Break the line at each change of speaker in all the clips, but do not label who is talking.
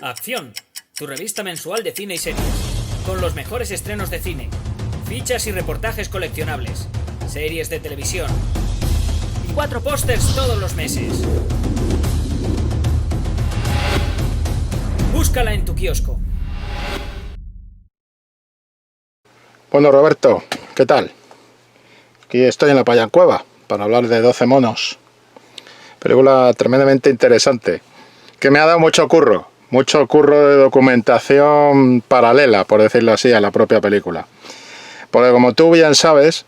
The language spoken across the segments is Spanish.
Acción, tu revista mensual de cine y series, con los mejores estrenos de cine, fichas y reportajes coleccionables, series de televisión y 4 pósters todos los meses. Búscala en tu kiosco.
Bueno, Roberto, ¿qué tal? Aquí estoy en la Payancueva para hablar de 12 monos. Película tremendamente interesante, que me ha dado mucho curro de documentación paralela, por decirlo así, a la propia película. Porque como tú bien sabes,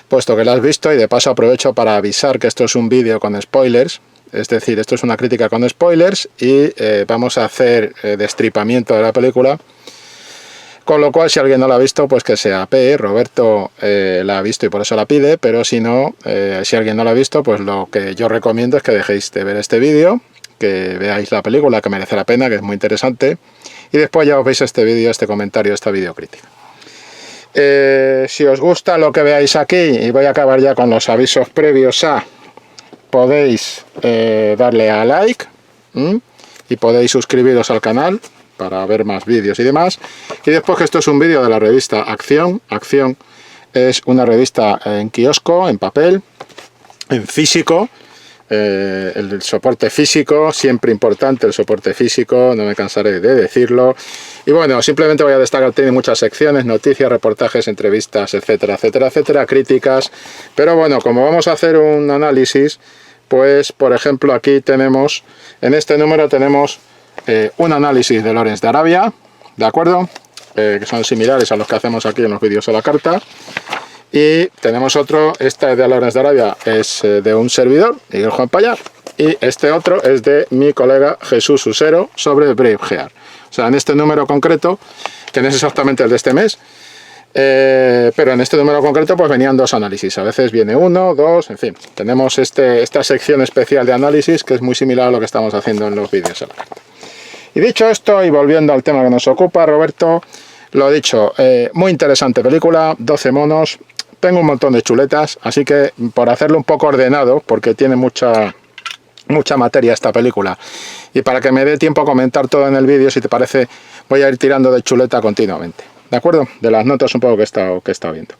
puesto que la has visto, y de paso aprovecho para avisar que esto es un vídeo con spoilers, es decir, esto es una crítica con spoilers y vamos a hacer destripamiento de la película. Con lo cual, si alguien no la ha visto, pues que se apee. Roberto la ha visto y por eso la pide, pero si no, si alguien no la ha visto, pues lo que yo recomiendo es que dejéis de ver este vídeo, que veáis la película, que merece la pena, que es muy interesante, y después ya os veis este vídeo, este comentario, esta videocrítica. Si os gusta lo que veáis aquí, y voy a acabar ya con los avisos previos a, podéis darle a like, y podéis suscribiros al canal para ver más vídeos y demás. Y después que esto es un vídeo de la revista Acción. Acción es una revista en kiosco, en papel, en físico. El soporte físico, siempre importante el soporte físico, no me cansaré de decirlo. Y bueno, simplemente voy a destacar, tiene muchas secciones, noticias, reportajes, entrevistas, etcétera, etcétera, etcétera, críticas. Pero bueno, como vamos a hacer un análisis, pues por ejemplo aquí tenemos, en este número tenemos un análisis de Lawrence de Arabia, ¿de acuerdo? Que son similares a los que hacemos aquí en los vídeos a la carta. Y tenemos otro, este de Lawrence de Arabia es de un servidor, Miguel Juan Payar, y este otro es de mi colega Jesús Usero sobre Braveheart. O sea, en este número concreto, que no es exactamente el de este mes, pero en este número concreto pues venían dos análisis, a veces viene uno, dos, en fin. Tenemos esta sección especial de análisis que es muy similar a lo que estamos haciendo en los vídeos a la carta. Y dicho esto, y volviendo al tema que nos ocupa, Roberto, lo dicho, muy interesante película, 12 monos. Tengo un montón de chuletas, así que por hacerlo un poco ordenado, porque tiene mucha materia esta película, y para que me dé tiempo a comentar todo en el vídeo, si te parece, voy a ir tirando de chuleta continuamente, ¿de acuerdo? De las notas un poco que he estado viendo.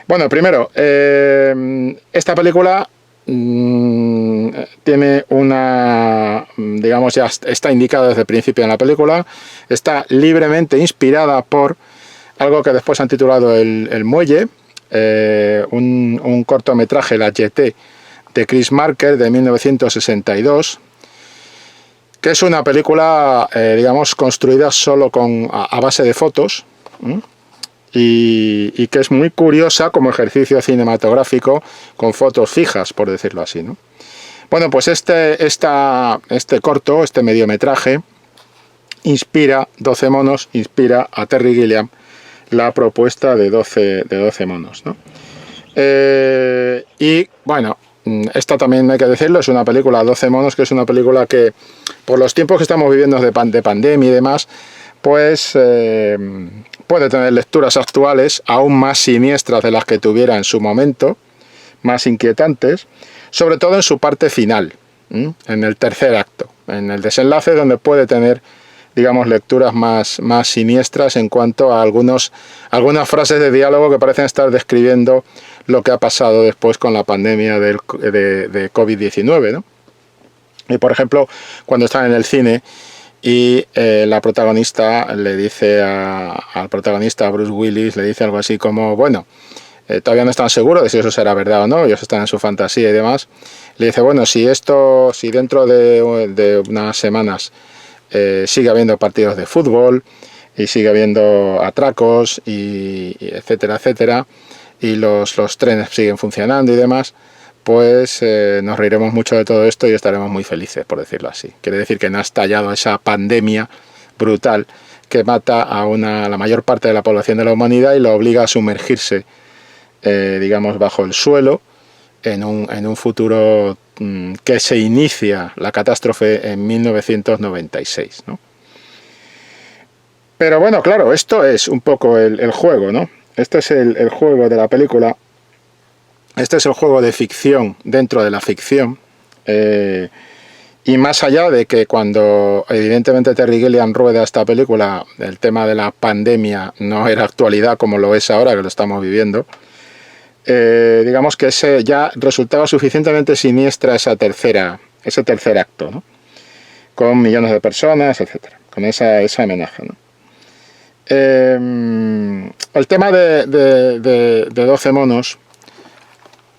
Bueno, primero, esta película tiene una, digamos, ya está indicada desde el principio en la película, está libremente inspirada por algo que después han titulado El Muelle, un cortometraje, La Jetée, de Chris Marker de 1962, que es una película, digamos, construida solo a base de fotos, y que es muy curiosa como ejercicio cinematográfico con fotos fijas, por decirlo así, ¿no? Bueno, pues este corto, este mediometraje, inspira 12 monos, inspira a Terry Gilliam la propuesta de 12 monos, ¿no? Y bueno, esta también hay que decirlo, es una película 12 monos, que es una película que por los tiempos que estamos viviendo de pandemia y demás, pues puede tener lecturas actuales aún más siniestras de las que tuviera en su momento, más inquietantes, sobre todo en su parte final, en el tercer acto, en el desenlace, donde puede tener, digamos, lecturas más siniestras en cuanto a algunas frases de diálogo que parecen estar describiendo lo que ha pasado después con la pandemia de COVID-19, ¿no? Y por ejemplo, cuando están en el cine y la protagonista le dice al protagonista, Bruce Willis, le dice algo así como, bueno, todavía no están seguros de si eso será verdad o no, ellos están en su fantasía y demás. Le dice, bueno, si dentro de unas semanas sigue habiendo partidos de fútbol y sigue habiendo atracos y etcétera, etcétera, y los trenes siguen funcionando y demás, pues nos reiremos mucho de todo esto y estaremos muy felices, por decirlo así. Quiere decir que no ha estallado esa pandemia brutal que mata a la mayor parte de la población de la humanidad y lo obliga a sumergirse, digamos, bajo el suelo en un futuro que se inicia la catástrofe en 1996, ¿no? Pero bueno, claro, esto es un poco el juego, ¿no? Este es el juego de la película. Este es el juego de ficción dentro de la ficción. Y más allá de que cuando evidentemente Terry Gilliam rueda esta película, el tema de la pandemia no era actualidad como lo es ahora, que lo estamos viviendo, digamos que ya resultaba suficientemente siniestra ese tercer acto, ¿no? Con millones de personas, etcétera, con esa amenaza, ¿no? El tema de 12 monos,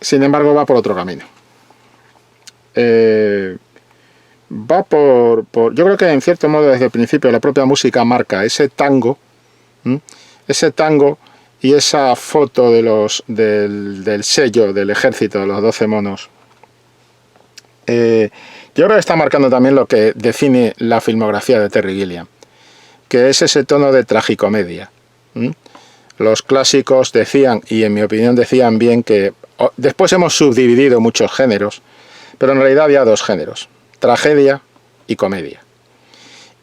sin embargo, va por otro camino. Va yo creo que en cierto modo desde el principio la propia música marca ese tango y esa foto del sello del ejército de los 12 monos. Yo creo que está marcando también lo que define la filmografía de Terry Gilliam, que es ese tono de tragicomedia. Los clásicos decían, y en mi opinión decían bien, que después hemos subdividido muchos géneros, pero en realidad había dos géneros: tragedia y comedia.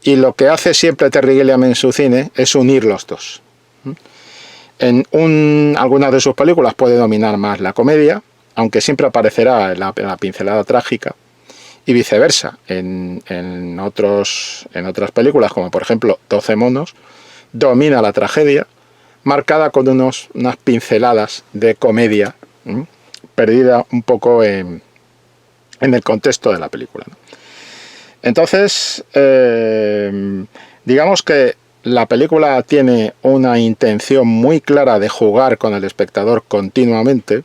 Y lo que hace siempre Terry Gilliam en su cine es unir los dos. En algunas de sus películas puede dominar más la comedia, aunque siempre aparecerá la pincelada trágica, y viceversa. En otras películas, como por ejemplo 12 monos, domina la tragedia, marcada con unas pinceladas de comedia, perdida un poco en el contexto de la película, ¿no? Entonces, digamos que la película tiene una intención muy clara de jugar con el espectador continuamente,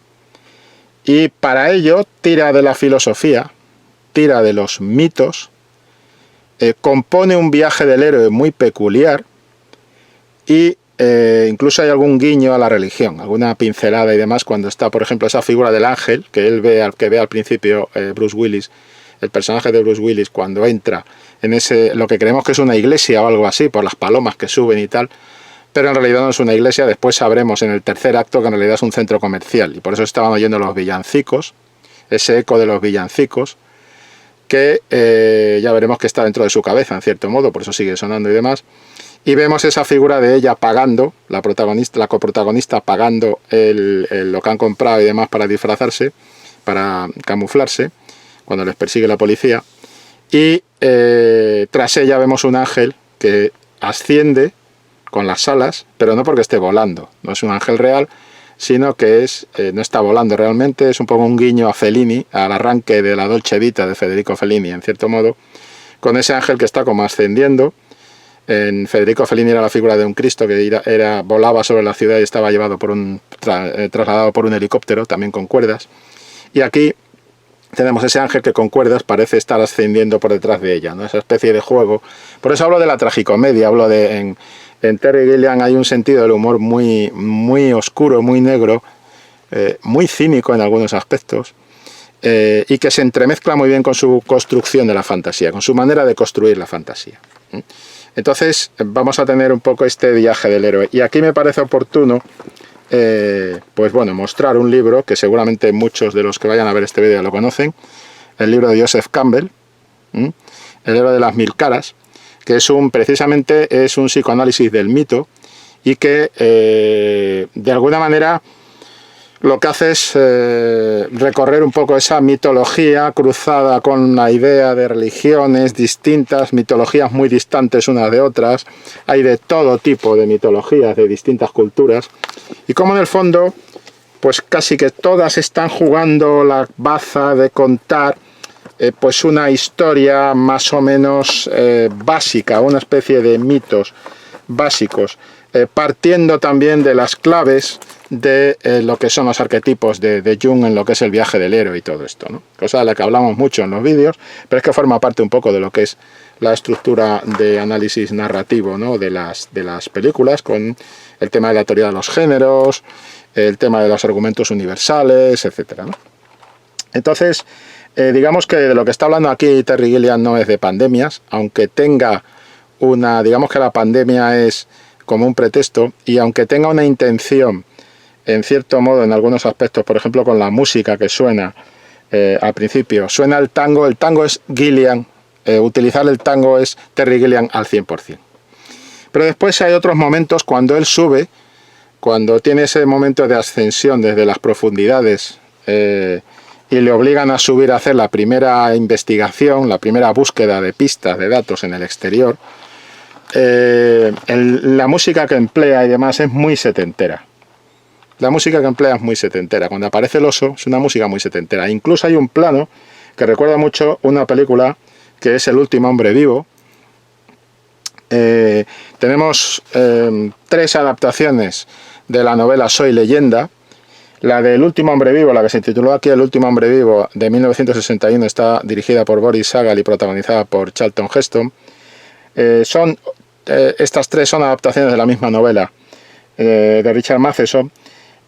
y para ello tira de la filosofía, tira de los mitos, compone un viaje del héroe muy peculiar, y incluso hay algún guiño a la religión, alguna pincelada y demás, cuando está, por ejemplo, esa figura del ángel que ve al principio Bruce Willis, el personaje de Bruce Willis, cuando entra en lo que creemos que es una iglesia o algo así, por las palomas que suben y tal, pero en realidad no es una iglesia. Después sabremos en el tercer acto que en realidad es un centro comercial, y por eso estaban oyendo los villancicos, ese eco de los villancicos, que ya veremos que está dentro de su cabeza, en cierto modo, por eso sigue sonando y demás. Y vemos esa figura de ella pagando, la coprotagonista pagando lo que han comprado y demás para disfrazarse, para camuflarse, cuando les persigue la policía. Y tras ella vemos un ángel que asciende con las alas, pero no porque esté volando, no es un ángel real, sino que no está volando realmente, es un poco un guiño a Fellini, al arranque de la Dolce Vita de Federico Fellini, en cierto modo, con ese ángel que está como ascendiendo. En Federico Fellini era la figura de un Cristo que volaba sobre la ciudad y estaba llevado trasladado por un helicóptero, también con cuerdas. Y aquí tenemos ese ángel que con cuerdas parece estar ascendiendo por detrás de ella, ¿no? Esa especie de juego. Por eso hablo de la tragicomedia, en Terry Gilliam hay un sentido del humor muy, muy oscuro, muy negro, muy cínico en algunos aspectos, y que se entremezcla muy bien con su construcción de la fantasía, con su manera de construir la fantasía. Entonces vamos a tener un poco este viaje del héroe, y aquí me parece oportuno pues bueno, mostrar un libro que seguramente muchos de los que vayan a ver este vídeo lo conocen, el libro de Joseph Campbell, el héroe de las 1000 caras, que precisamente es un psicoanálisis del mito, y que de alguna manera lo que hace es recorrer un poco esa mitología cruzada con la idea de religiones distintas, mitologías muy distantes unas de otras. Hay de todo tipo de mitologías de distintas culturas, y como en el fondo pues casi que todas están jugando la baza de contar pues una historia más o menos básica, una especie de mitos básicos, partiendo también de las claves de lo que son los arquetipos de Jung en lo que es el viaje del héroe y todo esto, ¿no? Cosa de la que hablamos mucho en los vídeos, pero es que forma parte un poco de lo que es la estructura de análisis narrativo, ¿no? de las películas, con el tema de la teoría de los géneros, el tema de los argumentos universales, etcétera, ¿no? Entonces, digamos que de lo que está hablando aquí Terry Gilliam no es de pandemias, aunque tenga digamos que la pandemia es como un pretexto, y aunque tenga una intención, en cierto modo, en algunos aspectos, por ejemplo con la música que suena al principio, suena el tango es Gilliam, utilizar el tango es Terry Gilliam al 100%. Pero después hay otros momentos cuando él sube, cuando tiene ese momento de ascensión desde las profundidades, y le obligan a subir a hacer la primera investigación, la primera búsqueda de pistas de datos en el exterior, la música que emplea y demás es muy setentera. La música que emplea es muy setentera. Cuando aparece el oso es una música muy setentera. Incluso hay un plano que recuerda mucho una película que es El último hombre vivo. Tenemos 3 adaptaciones de la novela Soy leyenda. La del último hombre vivo, la que se tituló aquí El último hombre vivo, de 1961, está dirigida por Boris Sagal y protagonizada por Charlton Heston. Estas 3 son adaptaciones de la misma novela de Richard Matheson.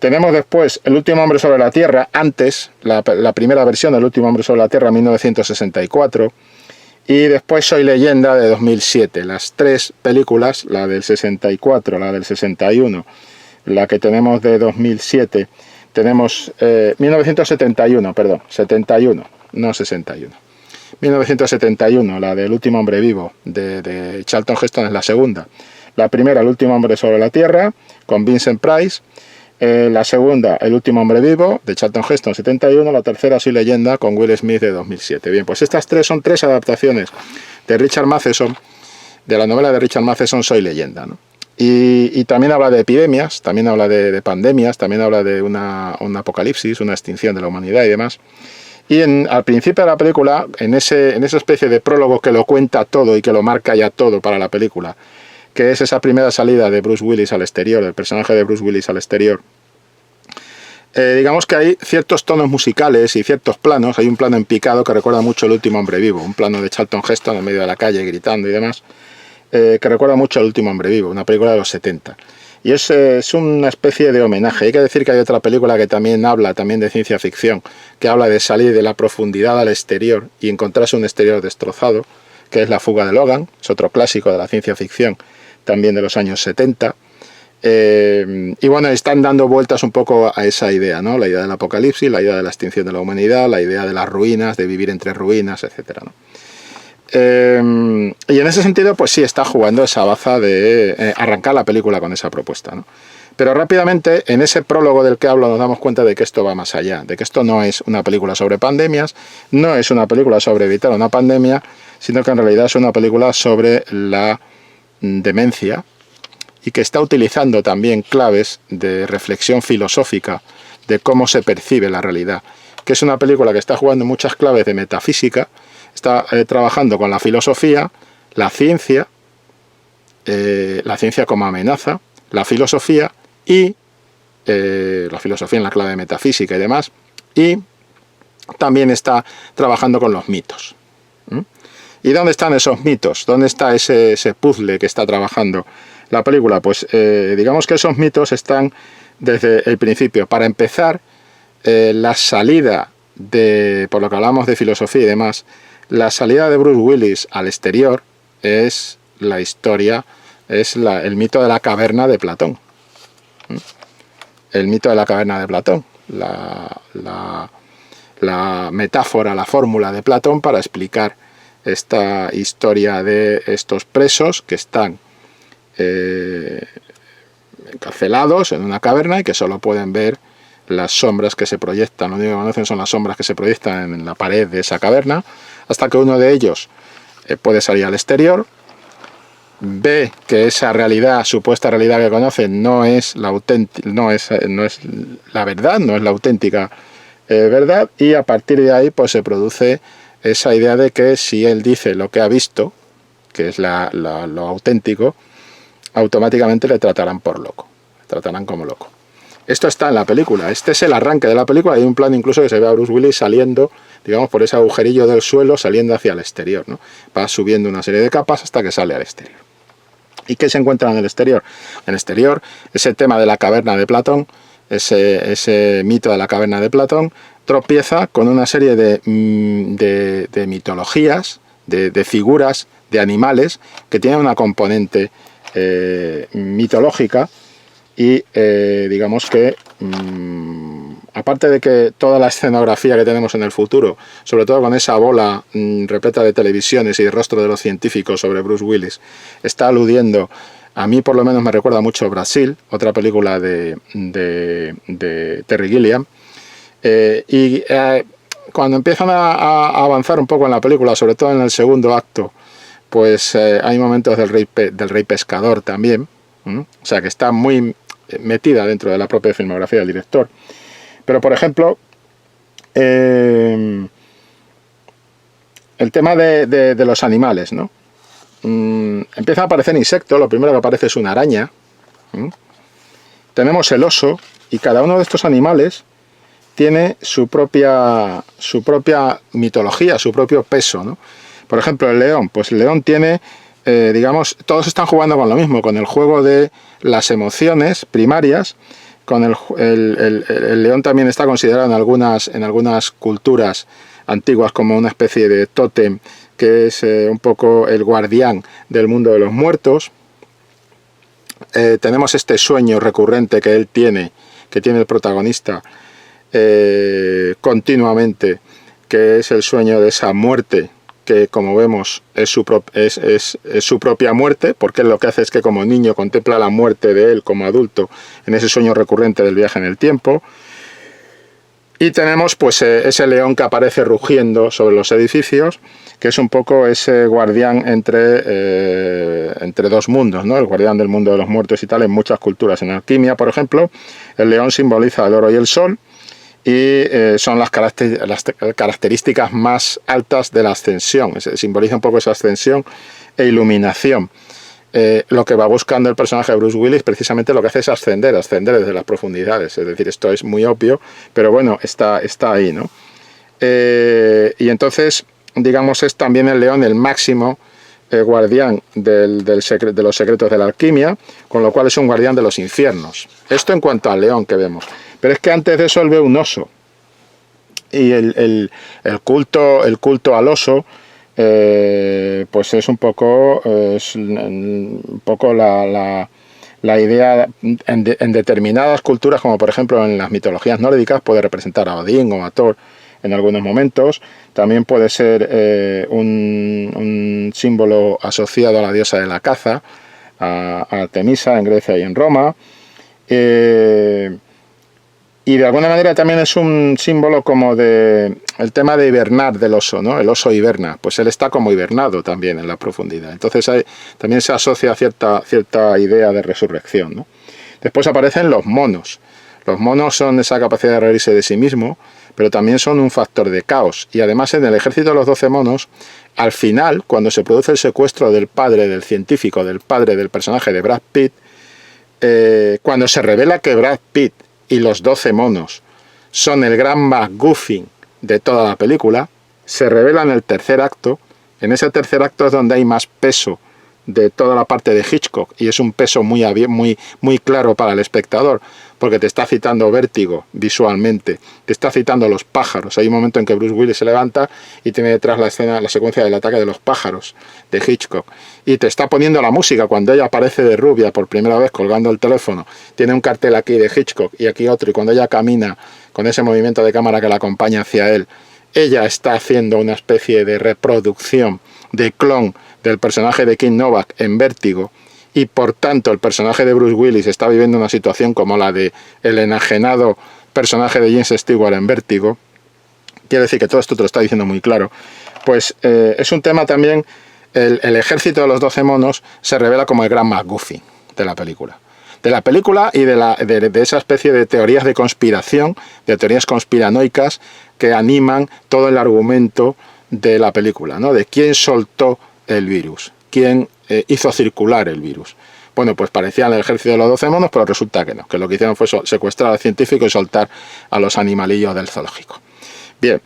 Tenemos después El último hombre sobre la Tierra, antes, la primera versión del último hombre sobre la Tierra, 1964. Y después Soy leyenda, de 2007. Las 3 películas, la del 64, la del 61, la que tenemos de 2007, tenemos 1971, perdón, 71, no 61. 1971, la del último hombre vivo, de Charlton Heston, es la segunda. La primera, El último hombre sobre la Tierra, con Vincent Price. La segunda, El último hombre vivo, de Charlton Heston, 71. La tercera, Soy leyenda, con Will Smith, de 2007. Bien, pues estas 3 son 3 adaptaciones de Richard Matheson, de la novela de Richard Matheson, Soy leyenda, ¿no? Y también habla de epidemias, también habla de pandemias, también habla de un apocalipsis, una extinción de la humanidad y demás. Y al principio de la película, en esa especie de prólogo que lo cuenta todo y que lo marca ya todo para la película, que es esa primera salida de Bruce Willis al exterior, el personaje de Bruce Willis al exterior, digamos que hay ciertos tonos musicales y ciertos planos. Hay un plano en picado que recuerda mucho El último hombre vivo, un plano de Charlton Heston en medio de la calle gritando y demás, que recuerda mucho El último hombre vivo, una película de los 70. Y es una especie de homenaje. Hay que decir que hay otra película que también habla de ciencia ficción, que habla de salir de la profundidad al exterior y encontrarse un exterior destrozado, que es La fuga de Logan. Es otro clásico de la ciencia ficción, también de los años 70. Y bueno, están dando vueltas un poco a esa idea, ¿no? La idea del apocalipsis, la idea de la extinción de la humanidad, la idea de las ruinas, de vivir entre ruinas, etcétera, ¿no? Y en ese sentido, pues sí, está jugando esa baza de arrancar la película con esa propuesta, ¿no? Pero rápidamente, en ese prólogo del que hablo, nos damos cuenta de que esto va más allá, de que esto no es una película sobre pandemias, no es una película sobre evitar una pandemia, sino que en realidad es una película sobre la demencia, y que está utilizando también claves de reflexión filosófica de cómo se percibe la realidad, que es una película que está jugando muchas claves de metafísica, está trabajando con la filosofía, la ciencia como amenaza, la filosofía y la filosofía en la clave metafísica y demás, y también está trabajando con los mitos. ¿Y dónde están esos mitos? ¿Dónde está ese puzzle que está trabajando la película? Pues digamos que esos mitos están desde el principio. Para empezar, la salida por lo que hablamos de filosofía y demás, la salida de Bruce Willis al exterior es la historia, es el mito de la caverna de Platón. El mito de la caverna de Platón, la metáfora, la fórmula de Platón para explicar esta historia de estos presos que están encarcelados en una caverna y que solo pueden ver las sombras que se proyectan. Lo único que conocen son las sombras que se proyectan en la pared de esa caverna, hasta que uno de ellos puede salir al exterior, ve que esa realidad, supuesta realidad que conocen, no es la verdad, no es la auténtica verdad, y a partir de ahí pues se produce esa idea de que si él dice lo que ha visto, que es lo auténtico, automáticamente le tratarán por loco, le tratarán como loco. Esto está en la película, este es el arranque de la película. Hay un plano incluso que se ve a Bruce Willis saliendo, digamos, por ese agujerillo del suelo, saliendo hacia el exterior, ¿no? Va subiendo una serie de capas hasta que sale al exterior. ¿Y qué se encuentra en el exterior? En el exterior, ese tema de la caverna de Platón, ese mito de la caverna de Platón, tropieza con una serie de mitologías, de figuras, de animales, que tienen una componente mitológica. Y digamos que aparte de que toda la escenografía que tenemos en el futuro, sobre todo con esa bola repleta de televisiones y de rostro de los científicos sobre Bruce Willis, está aludiendo, a mí por lo menos me recuerda mucho Brasil, otra película de Terry Gilliam, y cuando empiezan a avanzar un poco en la película, sobre todo en el segundo acto, pues hay momentos del rey pescador también, o sea que está muy metida dentro de la propia filmografía del director. Pero por ejemplo, el tema de los animales, ¿no? Empiezan a aparecer insectos, lo primero que aparece es una araña. Tenemos el oso, y cada uno de estos animales tiene su propia mitología, su propio peso, ¿no? Por ejemplo, el león, pues el león tiene, digamos, todos están jugando con lo mismo, con el juego de las emociones primarias. El león también está considerado en algunas culturas antiguas como una especie de tótem, que es un poco el guardián del mundo de los muertos. Tenemos este sueño recurrente que tiene el protagonista continuamente, que es el sueño de esa muerte, que como vemos es su propia muerte, porque él lo que hace es que como niño contempla la muerte de él como adulto en ese sueño recurrente del viaje en el tiempo. Y tenemos pues ese león que aparece rugiendo sobre los edificios, que es un poco ese guardián entre dos mundos, ¿no? El guardián del mundo de los muertos y tal, en muchas culturas. En alquimia, por ejemplo, el león simboliza el oro y el sol, y son las características más altas de la ascensión. Simboliza un poco esa ascensión e iluminación. Lo que va buscando el personaje de Bruce Willis, precisamente lo que hace es ascender desde las profundidades. Es decir, esto es muy obvio, pero bueno, está ahí, ¿no? Y entonces, digamos, es también el león el máximo guardián de los secretos de la alquimia, con lo cual es un guardián de los infiernos. Esto en cuanto al león que vemos. Pero es que antes de eso él ve un oso. Y el culto al oso, pues es un poco la idea en determinadas culturas, como por ejemplo en las mitologías nórdicas, puede representar a Odín o a Thor en algunos momentos. También puede ser un símbolo asociado a la diosa de la caza, a Artemisa en Grecia y en Roma. Y de alguna manera también es un símbolo como de el tema de hibernar del oso, ¿no? El oso hiberna, pues él está como hibernado también en la profundidad. Entonces también se asocia cierta idea de resurrección, ¿no? Después aparecen los monos. Los monos son esa capacidad de reírse de sí mismo, pero también son un factor de caos. Y además en el ejército de los 12 monos, al final, cuando se produce el secuestro del padre del científico, del padre del personaje de Brad Pitt, cuando se revela que Brad Pitt y los 12 monos son el gran MacGuffin de toda la película, se revela en el tercer acto. En ese tercer acto es donde hay más peso de toda la parte de Hitchcock, y es un peso muy claro para el espectador, porque te está citando Vértigo visualmente, te está citando los pájaros. Hay un momento en que Bruce Willis se levanta y tiene detrás la secuencia del ataque de los pájaros de Hitchcock, y te está poniendo la música cuando ella aparece de rubia por primera vez colgando el teléfono. Tiene un cartel aquí de Hitchcock y aquí otro, y cuando ella camina con ese movimiento de cámara que la acompaña hacia él, ella está haciendo una especie de reproducción, de clon del personaje de Kim Novak en Vértigo, y por tanto el personaje de Bruce Willis está viviendo una situación como la de el enajenado personaje de James Stewart en Vértigo. Quiere decir que todo esto te lo está diciendo muy claro. Pues es un tema también, el ejército de los 12 monos se revela como el gran MacGuffin de la película. De la película y de esa especie de teorías de conspiración, de teorías conspiranoicas que animan todo el argumento de la película, ¿no? De quién soltó el virus, quién hizo circular el virus. Bueno, pues parecían el ejército de los 12 monos, pero resulta que no, que lo que hicieron fue secuestrar al científico y soltar a los animalillos del zoológico. Bien,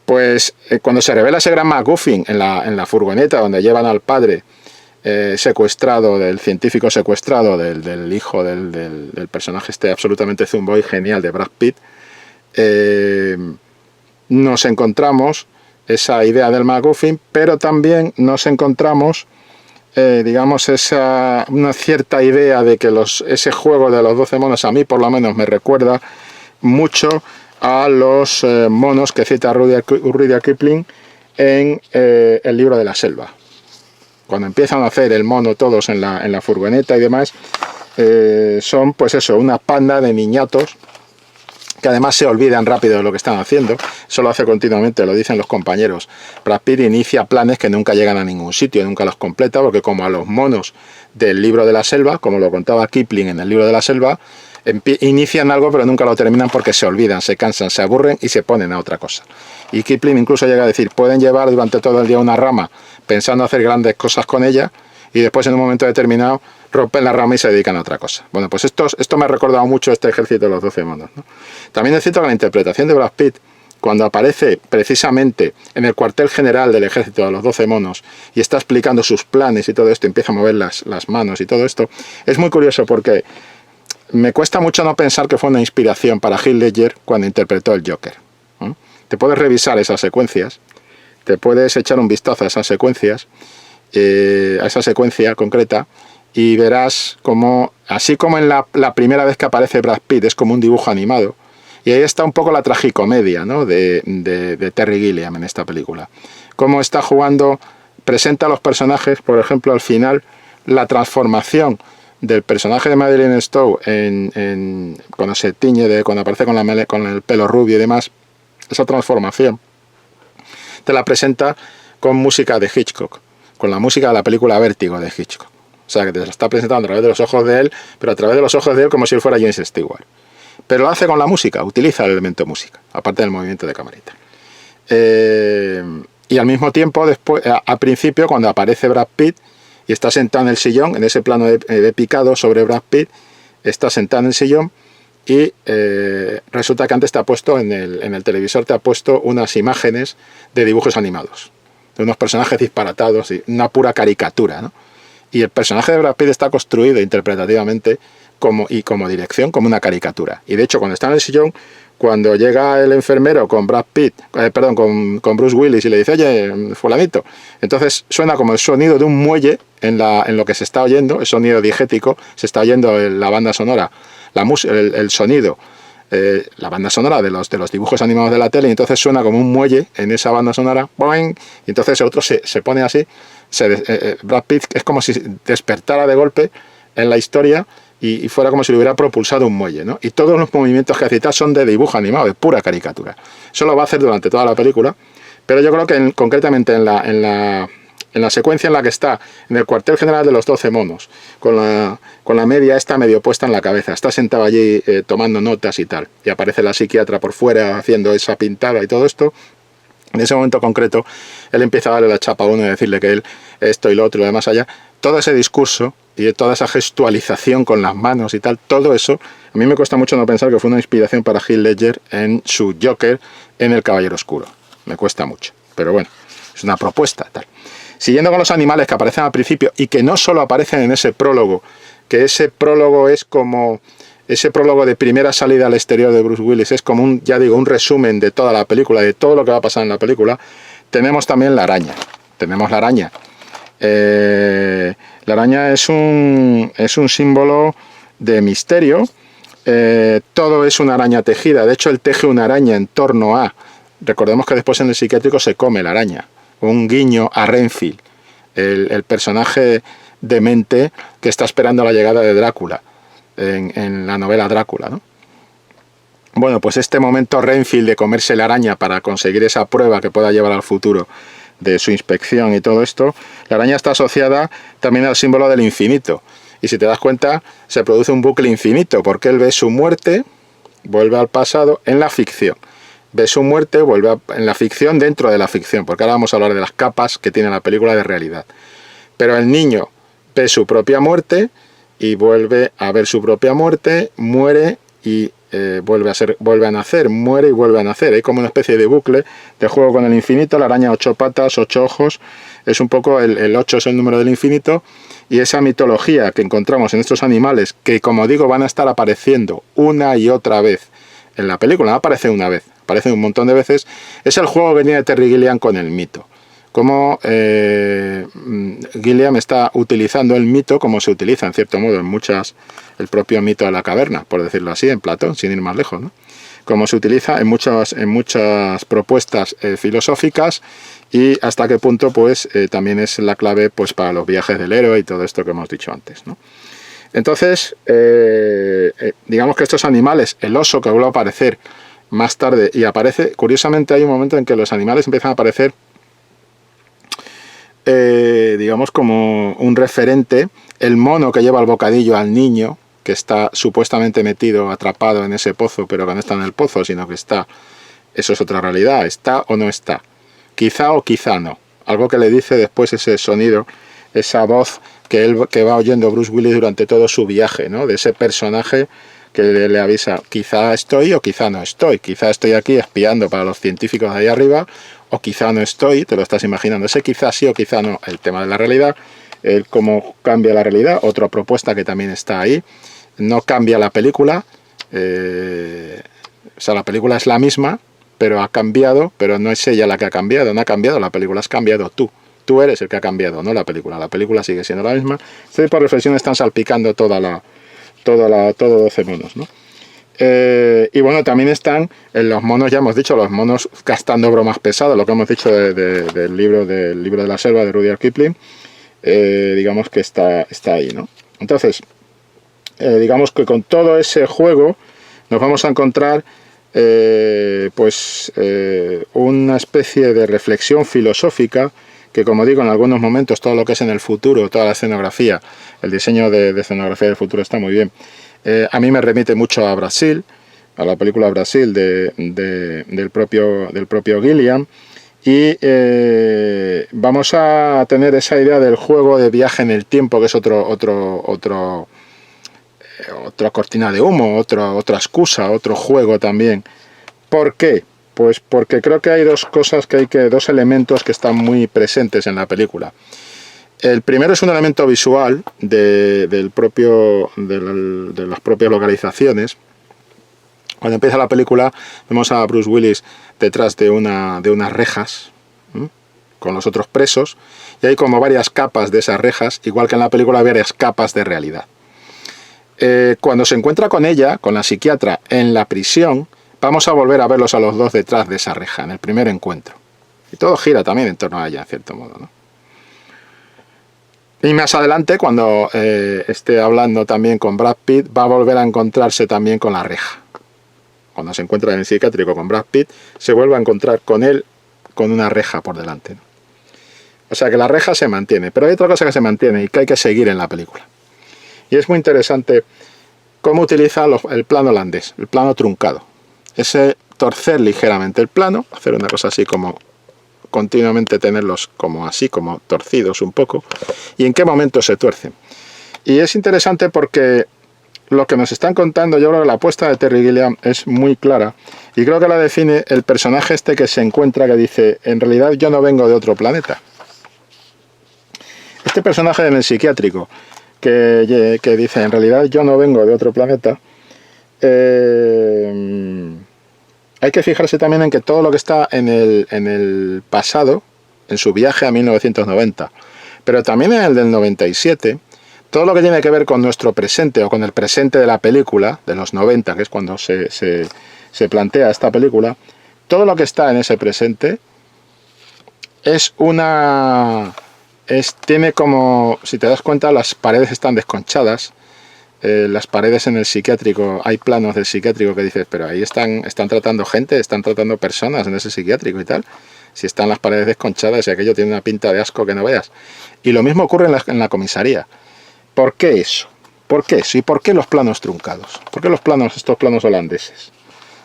pues cuando se revela ese gran MacGuffin en la furgoneta donde llevan al padre secuestrado, del científico secuestrado, del hijo del personaje este absolutamente zumbo y genial de Brad Pitt, nos encontramos esa idea del MacGuffin, pero también nos encontramos digamos una cierta idea de que ese juego de los 12 monos, a mí por lo menos me recuerda mucho a los monos que cita Rudyard Kipling en el libro de la selva. Cuando empiezan a hacer el mono todos en la furgoneta y demás, son pues eso, una panda de niñatos que además se olvidan rápido de lo que están haciendo. Eso lo hace continuamente, lo dicen los compañeros. Brad Pitt inicia planes que nunca llegan a ningún sitio, nunca los completa, porque como a los monos del libro de la selva, como lo contaba Kipling en el libro de la selva, inician algo pero nunca lo terminan porque se olvidan, se cansan, se aburren y se ponen a otra cosa. Y Kipling incluso llega a decir, pueden llevar durante todo el día una rama pensando hacer grandes cosas con ella y después en un momento determinado rompen la rama y se dedican a otra cosa. Bueno, pues esto me ha recordado mucho este Ejército de los 12 monos, ¿no? También es cierto que la interpretación de Brad Pitt, cuando aparece precisamente en el cuartel general del Ejército de los 12 monos y está explicando sus planes y todo esto, empieza a mover las manos y todo esto, es muy curioso porque me cuesta mucho no pensar que fue una inspiración para Heath Ledger cuando interpretó el Joker, ¿no? Te puedes revisar esas secuencias, te puedes echar un vistazo a esas secuencias, a esa secuencia concreta, y verás como, así como en la primera vez que aparece Brad Pitt es como un dibujo animado, y ahí está un poco la tragicomedia, ¿no?, de Terry Gilliam en esta película. Cómo está jugando, presenta a los personajes, por ejemplo, al final, la transformación del personaje de Madeleine Stowe cuando se tiñe, cuando aparece con el pelo rubio y demás, esa transformación te la presenta con música de Hitchcock, con la música de la película Vértigo de Hitchcock. O sea, que te la está presentando a través de los ojos de él, pero a través de los ojos de él como si él fuera James Stewart. Pero lo hace con la música, utiliza el elemento música, aparte del movimiento de camarita. Y al mismo tiempo, después, al principio, cuando aparece Brad Pitt y está sentado en el sillón, en ese plano de picado sobre Brad Pitt, está sentado en el sillón y resulta que antes te ha puesto, en el televisor te ha puesto unas imágenes de dibujos animados, de unos personajes disparatados, y una pura caricatura, ¿no? Y el personaje de Brad Pitt está construido interpretativamente como dirección, como una caricatura. Y de hecho, cuando está en el sillón, cuando llega el enfermero con Brad Pitt, con Bruce Willis y le dice, oye, fulanito, entonces suena como el sonido de un muelle en lo que se está oyendo, el sonido diegético, se está oyendo la banda sonora, el sonido, la banda sonora de los dibujos animados de la tele, y entonces suena como un muelle en esa banda sonora, ¡boing! Y entonces el otro se pone así, Brad Pitt es como si despertara de golpe en la historia y fuera como si le hubiera propulsado un muelle, ¿no? Y todos los movimientos que hace y tal son de dibujo animado, de pura caricatura. Eso lo va a hacer durante toda la película, pero yo creo que concretamente en la secuencia en la que está en el cuartel general de los 12 monos, con la media esta medio puesta en la cabeza, está sentado allí tomando notas y tal, y aparece la psiquiatra por fuera haciendo esa pintada y todo esto. En ese momento concreto, él empieza a darle la chapa a uno y decirle que él, esto y lo otro y lo demás allá. Todo ese discurso y toda esa gestualización con las manos y tal, todo eso, a mí me cuesta mucho no pensar que fue una inspiración para Heath Ledger en su Joker en El Caballero Oscuro. Me cuesta mucho, pero bueno, es una propuesta tal. Siguiendo con los animales que aparecen al principio y que no solo aparecen en ese prólogo, que ese prólogo es como... Ese prólogo de primera salida al exterior de Bruce Willis es como un resumen de toda la película, de todo lo que va a pasar en la película. Tenemos también la araña. Tenemos la araña. La araña es un símbolo de misterio. Todo es una araña tejida. De hecho, él teje una araña en torno a... Recordemos que después en el psiquiátrico se come la araña. Un guiño a Renfield, el personaje demente que está esperando la llegada de Drácula. En la novela Drácula, ¿no? Bueno, pues este momento Renfield de comerse la araña para conseguir esa prueba que pueda llevar al futuro de su inspección y todo esto, la araña está asociada también al símbolo del infinito. Y si te das cuenta, se produce un bucle infinito, porque él ve su muerte, vuelve al pasado en la ficción. Ve su muerte, en la ficción dentro de la ficción, porque ahora vamos a hablar de las capas que tiene la película de realidad. Pero el niño ve su propia muerte y vuelve a ver su propia muerte, muere y vuelve a nacer, muere y vuelve a nacer. Hay como una especie de bucle de juego con el infinito, la araña 8 patas, 8 ojos, es un poco, el 8 es el número del infinito, y esa mitología que encontramos en estos animales, que como digo van a estar apareciendo una y otra vez en la película, no aparece una vez, aparecen un montón de veces, es el juego que tiene Terry Gilliam con el mito. Como Gilliam está utilizando el mito como se utiliza en cierto modo en el propio mito de la caverna, por decirlo así, en Platón, sin ir más lejos, ¿no? Como se utiliza en muchas propuestas filosóficas, y hasta qué punto pues también es la clave pues para los viajes del héroe y todo esto que hemos dicho antes, ¿no? Entonces, digamos que estos animales, el oso que vuelve a aparecer más tarde, y aparece, curiosamente hay un momento en que los animales empiezan a aparecer, digamos como un referente, el mono que lleva el bocadillo al niño, que está supuestamente metido, atrapado en ese pozo, pero que no está en el pozo, sino que está, eso es otra realidad, está o no está, quizá o quizá no, algo que le dice después ese sonido, esa voz que va oyendo Bruce Willis durante todo su viaje, ¿no? De ese personaje que le avisa, quizá estoy o quizá no estoy, quizá estoy aquí espiando para los científicos de ahí arriba, o quizá no estoy, te lo estás imaginando, ese quizá sí o quizá no, el tema de la realidad, el cómo cambia la realidad, otra propuesta que también está ahí, no cambia la película, o sea, la película es la misma, pero ha cambiado, pero no es ella la que ha cambiado, no ha cambiado la película, has cambiado tú. Tú eres el que ha cambiado, no la película sigue siendo la misma. Este tipo de reflexiones están salpicando todo 12 monos, ¿no? Y bueno, también están en los monos, ya hemos dicho, los monos gastando bromas pesadas, lo que hemos dicho del libro de la selva de Rudyard Kipling, digamos que está ahí, ¿no? Entonces, digamos que con todo ese juego nos vamos a encontrar una especie de reflexión filosófica que, como digo, en algunos momentos todo lo que es en el futuro, toda la escenografía, el diseño de escenografía del futuro está muy bien. A mí me remite mucho a Brasil, a la película Brasil del propio Gilliam, y vamos a tener esa idea del juego de viaje en el tiempo, que es otra cortina de humo, otra excusa, otro juego también. ¿Por qué? Pues porque creo que hay dos elementos que están muy presentes en la película. El primero es un elemento visual de las propias localizaciones. Cuando empieza la película vemos a Bruce Willis detrás de unas rejas, ¿sí?, con los otros presos, y hay como varias capas de esas rejas, igual que en la película hay varias capas de realidad. Cuando se encuentra con ella, con la psiquiatra, en la prisión, vamos a volver a verlos a los dos detrás de esa reja, en el primer encuentro. Y todo gira también en torno a ella, en cierto modo, ¿no? Y más adelante, cuando esté hablando también con Brad Pitt, va a volver a encontrarse también con la reja. Cuando se encuentra en el psiquiátrico con Brad Pitt, se vuelve a encontrar con él con una reja por delante, ¿no? O sea que la reja se mantiene, pero hay otra cosa que se mantiene y que hay que seguir en la película. Y es muy interesante cómo utiliza el plano holandés, el plano truncado. Ese torcer ligeramente el plano, hacer una cosa así como continuamente tenerlos como así, como torcidos un poco, y en qué momento se tuercen. Y es interesante porque lo que nos están contando, yo creo que la apuesta de Terry Gilliam es muy clara, y creo que la define el personaje este que se encuentra, que dice, en realidad yo no vengo de otro planeta. Este personaje en el psiquiátrico, que dice, en realidad yo no vengo de otro planeta, hay que fijarse también en que todo lo que está en el pasado, en su viaje a 1990, pero también en el del 97, todo lo que tiene que ver con nuestro presente o con el presente de la película, de los 90, que es cuando se plantea esta película, todo lo que está en ese presente tiene como, si te das cuenta, las paredes están desconchadas. Las paredes en el psiquiátrico, hay planos del psiquiátrico que dices, pero ahí están tratando gente, están tratando personas en ese psiquiátrico y tal. Si están las paredes desconchadas y aquello tiene una pinta de asco que no veas. Y lo mismo ocurre en la comisaría. ¿Por qué eso? ¿Por qué eso? ¿Y por qué los planos truncados? ¿Por qué estos planos holandeses?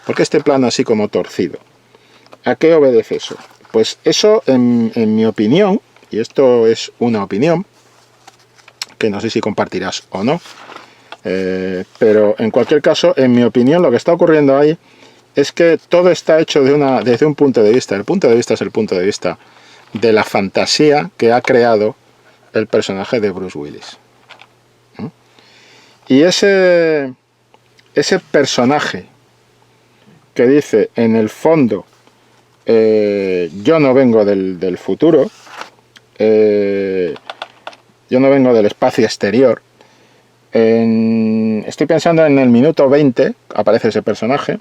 ¿Por qué este plano así como torcido? ¿A qué obedece eso? Pues eso, en mi opinión, y esto es una opinión, que no sé si compartirás o no, pero en cualquier caso, en mi opinión, lo que está ocurriendo ahí es que todo está hecho desde un punto de vista. El punto de vista es el punto de vista de la fantasía que ha creado el personaje de Bruce Willis. Y ese personaje que dice, en el fondo, yo no vengo del futuro, yo no vengo del espacio exterior. Estoy pensando en el minuto 20, aparece ese personaje,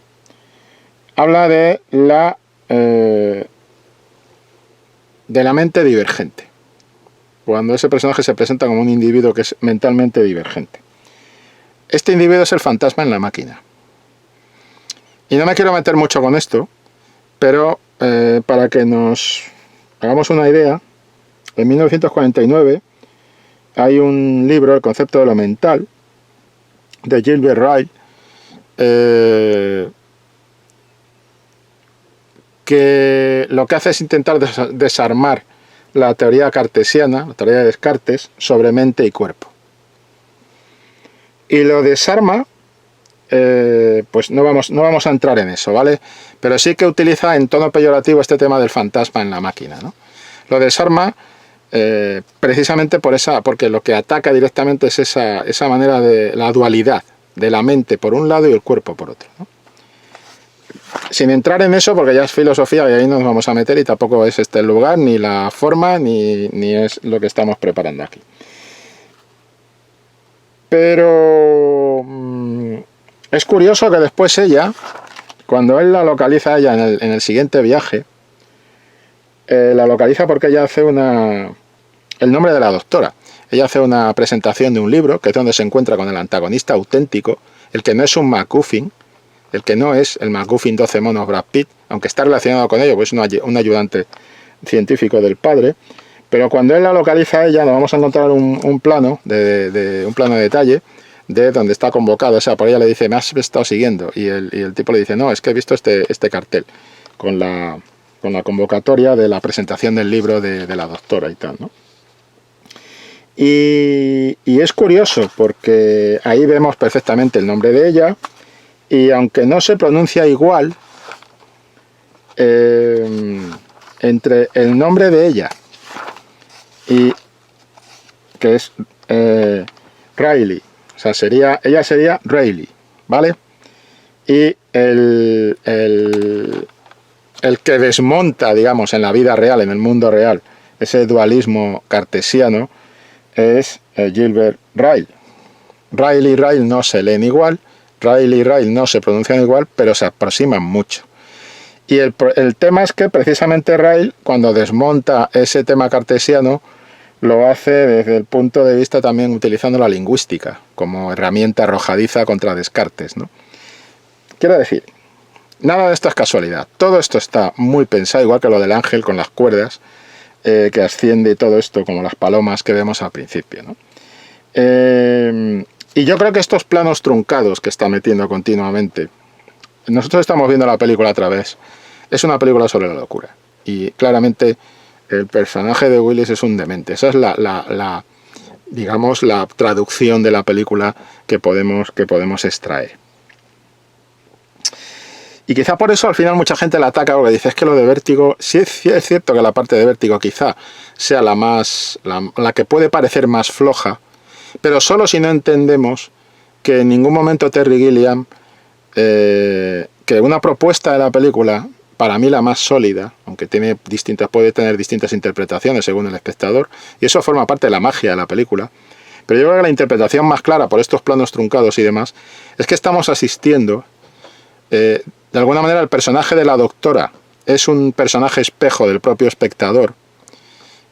habla de la mente divergente, cuando ese personaje se presenta como un individuo que es mentalmente divergente. este individuo es el fantasma en la máquina. Y no me quiero meter mucho con esto, pero para que nos hagamos una idea, en 1949 hay un libro, El concepto de lo mental, de Gilbert Ryle, que lo que hace es intentar desarmar la teoría cartesiana, la teoría de Descartes, sobre mente y cuerpo. Y lo desarma, pues no vamos a entrar en eso, ¿vale? Pero sí que utiliza en tono peyorativo este tema del fantasma en la máquina, ¿no? Lo desarma precisamente porque lo que ataca directamente es esa manera de la dualidad de la mente por un lado y el cuerpo por otro, ¿no? Sin entrar en eso, porque ya es filosofía y ahí nos vamos a meter y tampoco es este el lugar, ni la forma, ni es lo que estamos preparando aquí. Pero es curioso que después ella, cuando él la localiza a ella en el siguiente viaje, la localiza porque ella hace el nombre de la doctora. Ella hace una presentación de un libro, que es donde se encuentra con el antagonista auténtico, el que no es un MacGuffin, el que no es el MacGuffin 12 monos Brad Pitt, aunque está relacionado con ello, pues es un ayudante científico del padre. Pero cuando él la localiza a ella, nos vamos a encontrar un plano un plano de detalle de donde está convocado. O sea, por ella le dice, me has estado siguiendo. Y el tipo le dice, no, es que he visto este cartel con la convocatoria de la presentación del libro de la doctora y tal, ¿no? Y es curioso porque ahí vemos perfectamente el nombre de ella y aunque no se pronuncia igual, entre el nombre de ella y que es Riley, o sea, ella sería Riley, ¿vale? Y el que desmonta, digamos, en la vida real, en el mundo real, ese dualismo cartesiano es Gilbert Ryle. Ryle y Ryle no se leen igual, Ryle y Ryle no se pronuncian igual, pero se aproximan mucho. Y el tema es que precisamente Ryle, cuando desmonta ese tema cartesiano, lo hace desde el punto de vista también utilizando la lingüística como herramienta arrojadiza contra Descartes, ¿no? Quiero decir, nada de esto es casualidad. Todo esto está muy pensado, igual que lo del ángel con las cuerdas, que asciende y todo esto, como las palomas que vemos al principio, ¿no? Y yo creo que estos planos truncados que está metiendo continuamente, nosotros estamos viendo la película otra vez, es una película sobre la locura. Y claramente el personaje de Willis es un demente. Esa es digamos, la traducción de la película que podemos extraer. Y quizá por eso al final mucha gente la ataca porque dice, es que lo de Vértigo, sí es cierto que la parte de Vértigo quizá sea la que puede parecer más floja, pero solo si no entendemos que en ningún momento Terry Gilliam, que una propuesta de la película, para mí la más sólida, aunque puede tener distintas interpretaciones según el espectador, y eso forma parte de la magia de la película, pero yo creo que la interpretación más clara por estos planos truncados y demás, es que estamos asistiendo, de alguna manera el personaje de la doctora es un personaje espejo del propio espectador,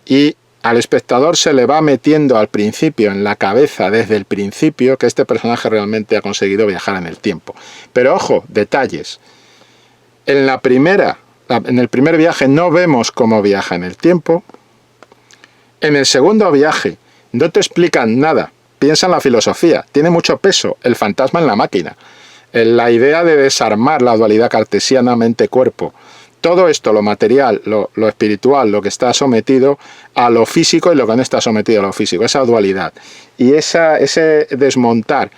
y al espectador se le va metiendo al principio en la cabeza, desde el principio, que este personaje realmente ha conseguido viajar en el tiempo. Pero ojo, detalles. En el primer viaje no vemos cómo viaja en el tiempo. En el segundo viaje no te explican nada. Piensa en la filosofía. Tiene mucho peso el fantasma en la máquina. La idea de desarmar la dualidad cartesiana mente-cuerpo. Todo esto, lo material, lo espiritual, lo que está sometido a lo físico y lo que no está sometido a lo físico. Esa dualidad. Y ese desmontar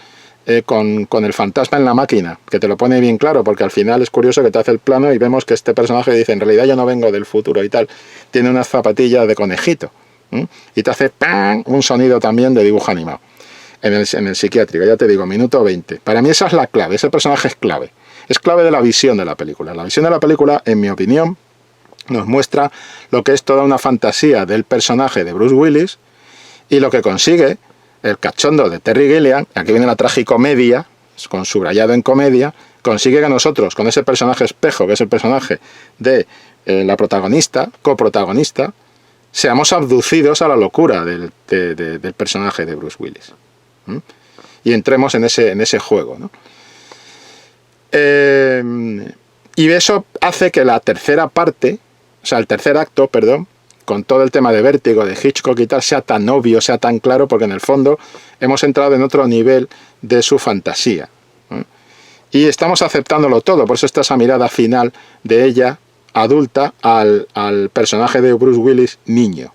con el fantasma en la máquina, que te lo pone bien claro, porque al final es curioso que te hace el plano y vemos que este personaje dice, en realidad yo no vengo del futuro y tal, tiene unas zapatillas de conejito, y te hace ¡pam! Un sonido también de dibujo animado en el psiquiátrico, ya te digo, minuto 20. Para mí esa es la clave, ese personaje es clave de la visión de la película. La visión de la película, en mi opinión, nos muestra lo que es toda una fantasía del personaje de Bruce Willis y lo que consigue el cachondo de Terry Gilliam, aquí viene la tragicomedia, con subrayado en comedia, consigue que nosotros, con ese personaje espejo, que es el personaje de la protagonista, coprotagonista, seamos abducidos a la locura del personaje de Bruce Willis. y entremos en ese juego, ¿no? Y eso hace que la tercera parte, o sea, el tercer acto, perdón, con todo el tema de Vértigo, de Hitchcock y tal, sea tan obvio, sea tan claro, porque en el fondo hemos entrado en otro nivel de su fantasía, ¿no? Y estamos aceptándolo todo, por eso está esa mirada final de ella, adulta, al personaje de Bruce Willis, niño,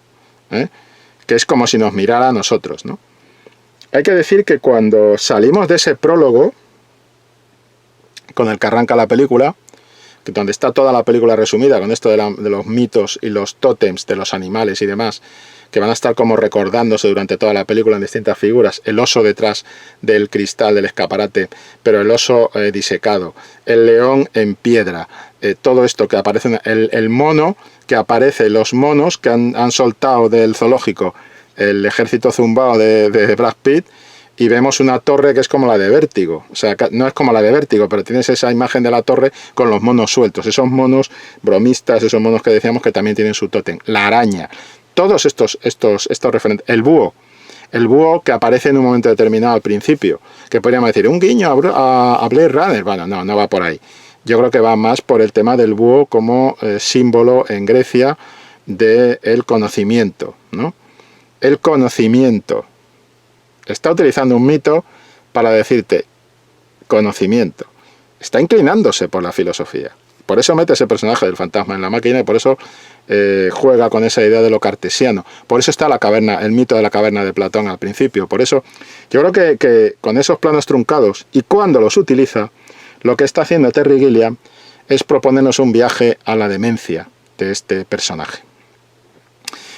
¿eh? Que es como si nos mirara a nosotros, ¿no? Hay que decir que cuando salimos de ese prólogo, con el que arranca la película, donde está toda la película resumida, con esto de los mitos y los tótems de los animales y demás, que van a estar como recordándose durante toda la película en distintas figuras, el oso detrás del cristal del escaparate, pero el oso disecado, el león en piedra, todo esto que aparece, el mono que aparece, los monos que han soltado del zoológico el ejército zumbao de Brad Pitt, y vemos una torre que es como la de Vértigo. O sea, no es como la de Vértigo, pero tienes esa imagen de la torre con los monos sueltos, esos monos bromistas, esos monos que decíamos que también tienen su tótem. La araña, todos estos referentes. El búho que aparece en un momento determinado al principio, que podríamos decir, un guiño a Blade Runner. Bueno, no va por ahí. Yo creo que va más por el tema del búho como símbolo en Grecia del conocimiento, ¿no? El conocimiento. Está utilizando un mito para decirte conocimiento. Está inclinándose por la filosofía. Por eso mete ese personaje del fantasma en la máquina y por eso juega con esa idea de lo cartesiano. Por eso está la caverna, el mito de la caverna de Platón al principio. Por eso yo creo que con esos planos truncados y cuando los utiliza, lo que está haciendo Terry Gilliam es proponernos un viaje a la demencia de este personaje.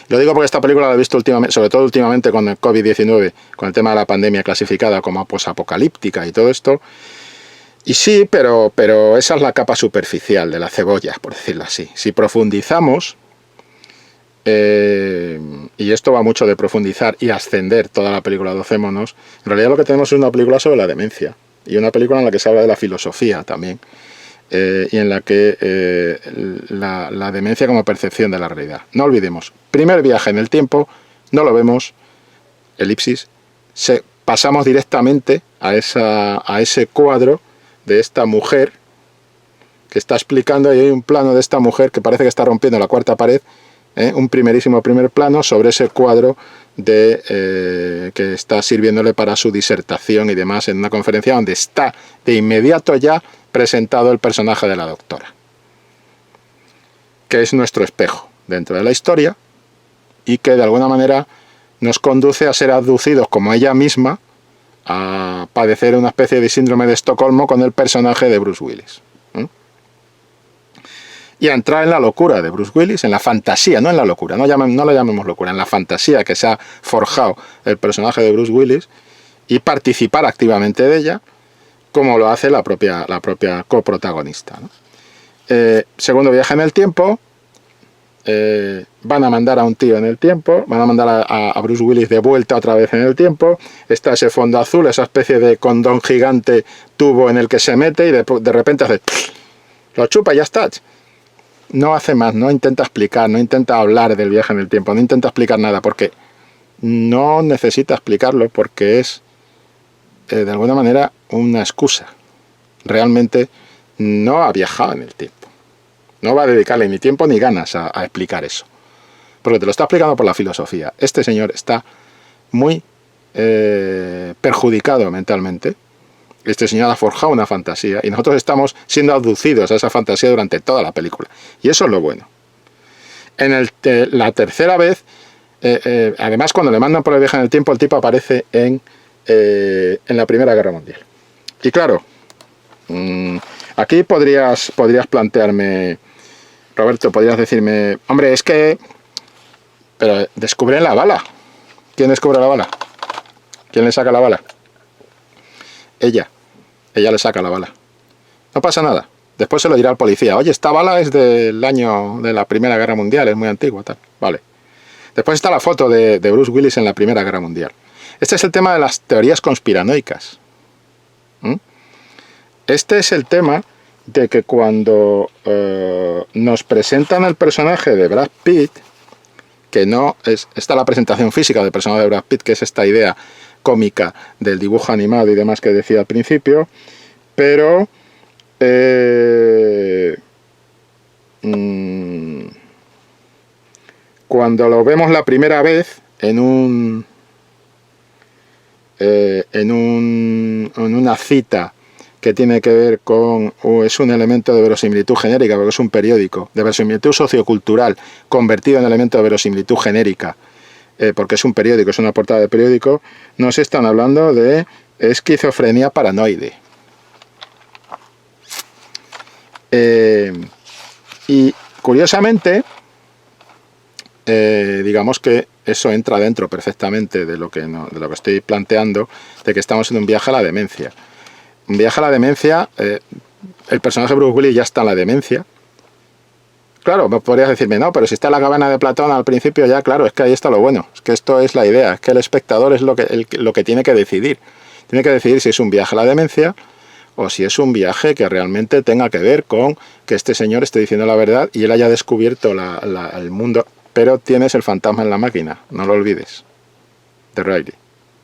Lo digo porque esta película la he visto últimamente, sobre todo últimamente con el COVID-19, con el tema de la pandemia clasificada como posapocalíptica y todo esto. Y sí, pero esa es la capa superficial de la cebolla, por decirlo así. Si profundizamos, y esto va mucho de profundizar y ascender toda la película 12 monos, en realidad lo que tenemos es una película sobre la demencia. Y una película en la que se habla de la filosofía también. Y en la que la demencia como percepción de la realidad. No olvidemos, primer viaje en el tiempo, no lo vemos, elipsis, pasamos directamente a ese cuadro de esta mujer que está explicando, y hay un plano de esta mujer que parece que está rompiendo la cuarta pared, un primer plano sobre ese cuadro que está sirviéndole para su disertación y demás en una conferencia donde está de inmediato ya presentado el personaje de la doctora, que es nuestro espejo dentro de la historia y que de alguna manera nos conduce a ser abducidos como ella misma a padecer una especie de síndrome de Estocolmo con el personaje de Bruce Willis. Y a entrar en la locura de Bruce Willis, en la fantasía, no en la locura, no la llamemos locura, en la fantasía que se ha forjado el personaje de Bruce Willis y participar activamente de ella, como lo hace la propia coprotagonista, ¿no? Segundo viaje en el tiempo, van a mandar a un tío en el tiempo, van a mandar a Bruce Willis de vuelta otra vez en el tiempo, está ese fondo azul, esa especie de condón gigante tubo en el que se mete y de repente hace, lo chupa y ya está. No hace más, no intenta explicar, no intenta hablar del viaje en el tiempo, no intenta explicar nada, porque no necesita explicarlo, porque es de alguna manera una excusa. Realmente no ha viajado en el tiempo. No va a dedicarle ni tiempo ni ganas a explicar eso. Porque te lo está explicando por la filosofía. Este señor está muy perjudicado mentalmente. Este señor ha forjado una fantasía y nosotros estamos siendo abducidos a esa fantasía durante toda la película. Y eso es lo bueno. En la tercera vez, además cuando le mandan por el viaje en el tiempo, el tipo aparece en la Primera Guerra Mundial. Y claro, aquí podrías plantearme, Roberto, podrías decirme, hombre, es que... Pero descubren la bala. ¿Quién descubre la bala? ¿Quién le saca la bala? Ella le saca la bala. No pasa nada. Después se lo dirá al policía. Oye, esta bala es del año de la Primera Guerra Mundial, es muy antigua, tal. Vale. Después está la foto de Bruce Willis en la Primera Guerra Mundial. Este es el tema de las teorías conspiranoicas. Este es el tema de que cuando nos presentan el personaje de Brad Pitt, que no es... Está la presentación física del personaje de Brad Pitt, que es esta idea cómica del dibujo animado y demás que decía al principio, pero cuando lo vemos la primera vez en una cita que tiene que ver con, es un elemento de verosimilitud genérica, porque es un periódico, de verosimilitud sociocultural, convertido en elemento de verosimilitud genérica, porque es un periódico, es una portada de periódico, nos están hablando de esquizofrenia paranoide. Y curiosamente, digamos que eso entra dentro perfectamente de lo que estoy planteando, de que estamos en un viaje a la demencia. Un viaje a la demencia, el personaje de Bruce Willis ya está en la demencia. Claro, podrías decirme, no, pero si está en la cabana de Platón al principio ya, claro, es que ahí está lo bueno. Es que esto es la idea, es que el espectador es lo que tiene que decidir. Tiene que decidir si es un viaje a la demencia o si es un viaje que realmente tenga que ver con que este señor esté diciendo la verdad y él haya descubierto el mundo. Pero tienes el fantasma en la máquina, no lo olvides, de Riley.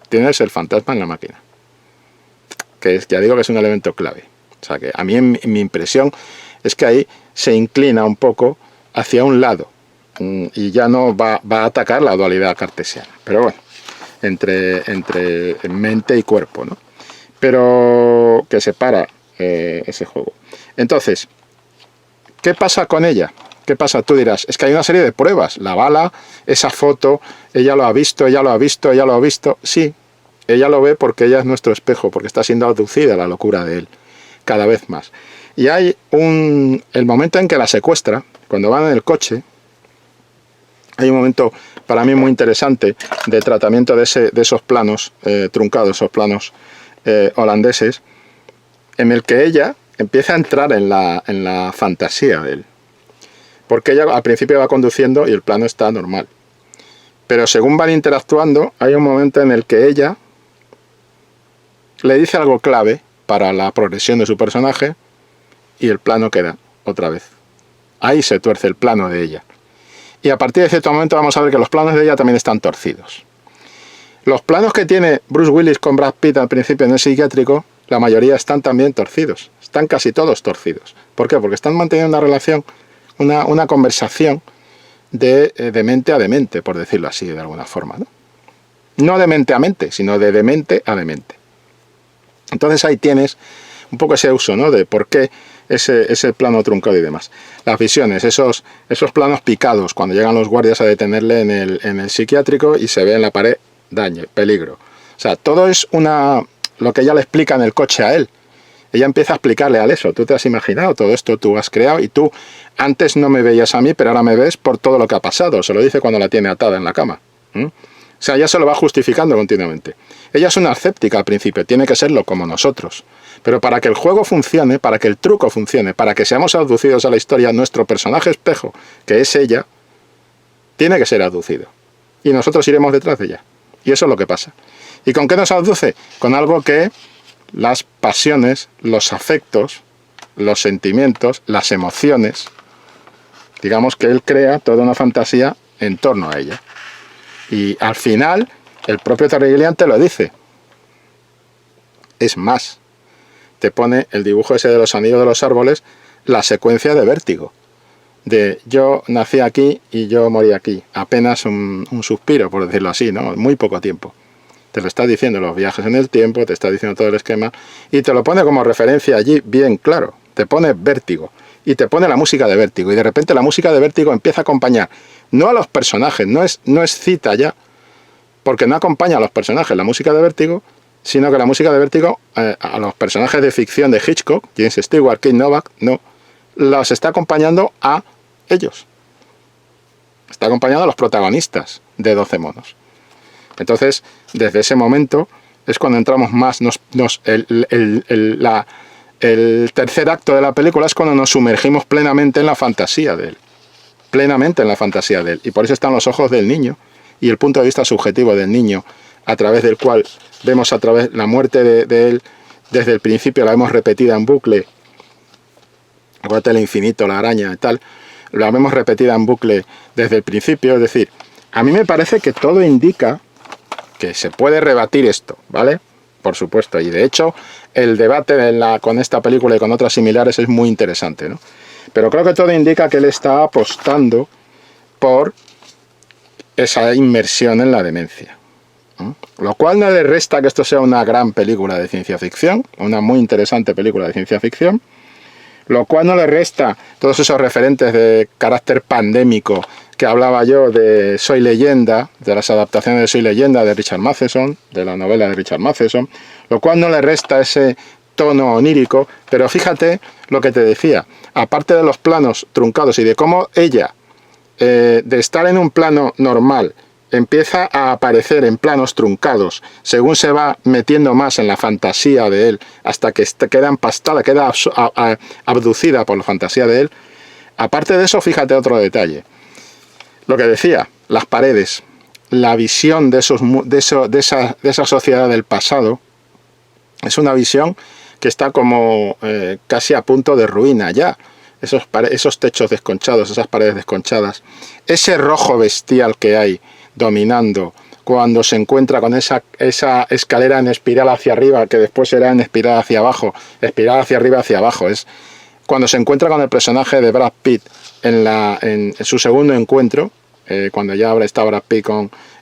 Tienes el fantasma en la máquina, que ya digo que es un elemento clave. O sea que a mí mi impresión es que ahí se inclina un poco hacia un lado y ya no va a atacar la dualidad cartesiana. Pero bueno, entre mente y cuerpo, ¿no? Pero que separa ese juego. Entonces, ¿qué pasa con ella? ¿Qué pasa? Tú dirás, es que hay una serie de pruebas. La bala, esa foto, ella lo ha visto, ella lo ha visto, ella lo ha visto. Sí, ella lo ve porque ella es nuestro espejo, porque está siendo abducida la locura de él, cada vez más. Y hay el momento en que la secuestra, cuando van en el coche, hay un momento para mí muy interesante de tratamiento de esos planos truncados, esos planos holandeses, en el que ella empieza a entrar en la fantasía de él. Porque ella al principio va conduciendo y el plano está normal. Pero según van interactuando, hay un momento en el que ella le dice algo clave para la progresión de su personaje y el plano queda otra vez. Ahí se tuerce el plano de ella. Y a partir de cierto momento vamos a ver que los planos de ella también están torcidos. Los planos que tiene Bruce Willis con Brad Pitt al principio en el psiquiátrico, la mayoría están también torcidos. Están casi todos torcidos. ¿Por qué? Porque están manteniendo una relación, una conversación de mente a demente, por decirlo así de alguna forma, ¿no? No de mente a mente, sino de demente a demente. Entonces ahí tienes un poco ese uso, ¿no? De por qué ese plano truncado y demás. Las visiones, esos planos picados, cuando llegan los guardias a detenerle en el psiquiátrico y se ve en la pared daño, peligro. O sea, todo es lo que ella le explica en el coche a él. Ella empieza a explicarle a él eso. Tú te has imaginado todo esto, tú has creado y tú antes no me veías a mí, pero ahora me ves por todo lo que ha pasado. Se lo dice cuando la tiene atada en la cama. O sea, ella se lo va justificando continuamente. Ella es una escéptica al principio, tiene que serlo como nosotros. Pero para que el juego funcione, para que el truco funcione, para que seamos abducidos a la historia, nuestro personaje espejo, que es ella, tiene que ser abducido. Y nosotros iremos detrás de ella. Y eso es lo que pasa. ¿Y con qué nos abduce? Con algo que las pasiones, los afectos, los sentimientos, las emociones, digamos que él crea toda una fantasía en torno a ella. Y al final, el propio Terry Gilliam te lo dice. Es más, te pone el dibujo ese de los anillos de los árboles, la secuencia de Vértigo. De yo nací aquí y yo morí aquí. Apenas un suspiro, por decirlo así, ¿no? Muy poco tiempo. Te lo está diciendo los viajes en el tiempo, te está diciendo todo el esquema, y te lo pone como referencia allí bien claro. Te pone Vértigo, y te pone la música de Vértigo, y de repente la música de Vértigo empieza a acompañar, no a los personajes, no es cita ya, porque no acompaña a los personajes la música de Vértigo, sino que la música de Vértigo, a los personajes de ficción de Hitchcock, James Stewart, Keith Novak, no, los está acompañando a ellos. Está acompañando a los protagonistas de 12 monos. Entonces, desde ese momento es cuando entramos más, el tercer acto de la película es cuando nos sumergimos plenamente en la fantasía de él. Plenamente en la fantasía de él. Y por eso están los ojos del niño y el punto de vista subjetivo del niño, a través del cual vemos la muerte de él desde el principio, la vemos repetida en bucle. Acuérdate el infinito, la araña y tal. La vemos repetida en bucle desde el principio. Es decir, a mí me parece que todo indica que se puede rebatir esto, ¿vale? Por supuesto, y de hecho el debate con esta película y con otras similares es muy interesante, ¿no? Pero creo que todo indica que él está apostando por esa inmersión en la demencia, ¿no? Lo cual no le resta que esto sea una gran película de ciencia ficción, una muy interesante película de ciencia ficción, lo cual no le resta todos esos referentes de carácter pandémico que hablaba yo de Soy Leyenda, de las adaptaciones de Soy Leyenda de Richard Matheson, de la novela de Richard Matheson, lo cual no le resta ese tono onírico, pero fíjate lo que te decía, aparte de los planos truncados y de cómo ella, de estar en un plano normal, empieza a aparecer en planos truncados, según se va metiendo más en la fantasía de él, hasta que queda empastada, queda abducida por la fantasía de él. Aparte de eso, fíjate otro detalle. Lo que decía, las paredes, la visión de esa sociedad del pasado, es una visión que está como casi a punto de ruina ya. Esos techos desconchados, esas paredes desconchadas, ese rojo bestial que hay dominando cuando se encuentra con esa escalera en espiral hacia arriba, que después será en espiral hacia abajo, espiral hacia arriba, hacia abajo. Es cuando se encuentra con el personaje de Brad Pitt en su segundo encuentro, cuando ya está Brad Pitt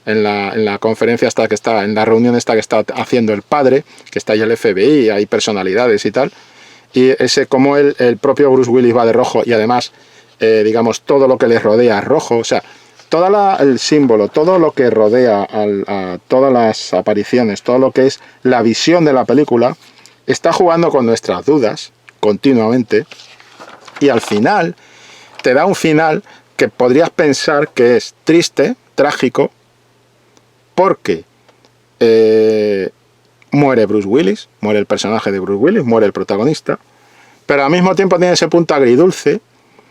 en la conferencia que está, en la reunión esta que está haciendo el padre, que está ahí el FBI, hay personalidades y tal, y como el propio Bruce Willis va de rojo y además, digamos, todo lo que le rodea es rojo, o sea, todo el símbolo, todo lo que rodea a todas las apariciones, todo lo que es la visión de la película, está jugando con nuestras dudas continuamente, y al final te da un final que podrías pensar que es triste, trágico, porque muere Bruce Willis, muere el personaje de Bruce Willis, muere el protagonista, pero al mismo tiempo tiene ese punto agridulce,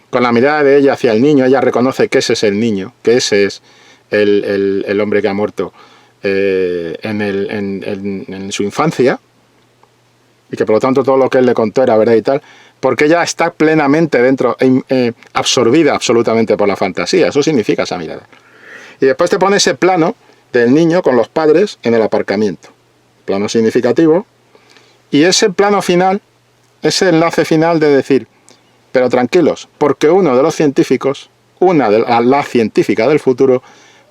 con la mirada de ella hacia el niño. Ella reconoce que ese es el niño, que ese es el hombre que ha muerto en su infancia, y que por lo tanto todo lo que él le contó era verdad y tal, porque ella está plenamente dentro, absorbida absolutamente por la fantasía. Eso significa esa mirada. Y después te pone ese plano del niño con los padres en el aparcamiento, plano significativo, y ese plano final, ese enlace final de decir, pero tranquilos, porque uno de los científicos, la científica del futuro,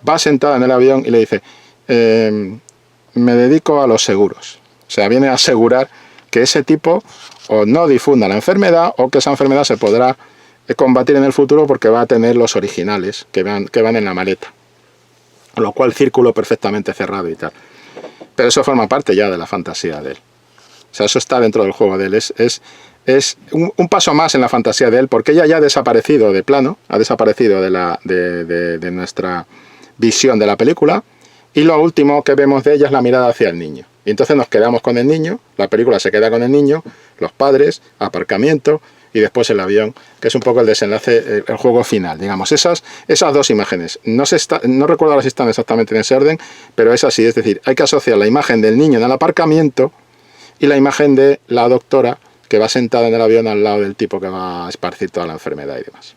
va sentada en el avión y le dice, me dedico a los seguros. O sea, viene a asegurar que ese tipo o no difunda la enfermedad, o que esa enfermedad se podrá combatir en el futuro porque va a tener los originales que van en la maleta. Lo cual, círculo perfectamente cerrado y tal. Pero eso forma parte ya de la fantasía de él. O sea, eso está dentro del juego de él. Es un paso más en la fantasía de él, porque ella ya ha desaparecido de plano, ha desaparecido de nuestra visión de la película, y lo último que vemos de ella es la mirada hacia el niño. Y entonces nos quedamos con el niño, la película se queda con el niño, los padres, aparcamiento, y después el avión, que es un poco el desenlace, el juego final, digamos. Esas dos imágenes, no recuerdo ahora si están exactamente en ese orden, pero es así, es decir, hay que asociar la imagen del niño en el aparcamiento y la imagen de la doctora que va sentada en el avión al lado del tipo que va a esparcir toda la enfermedad y demás.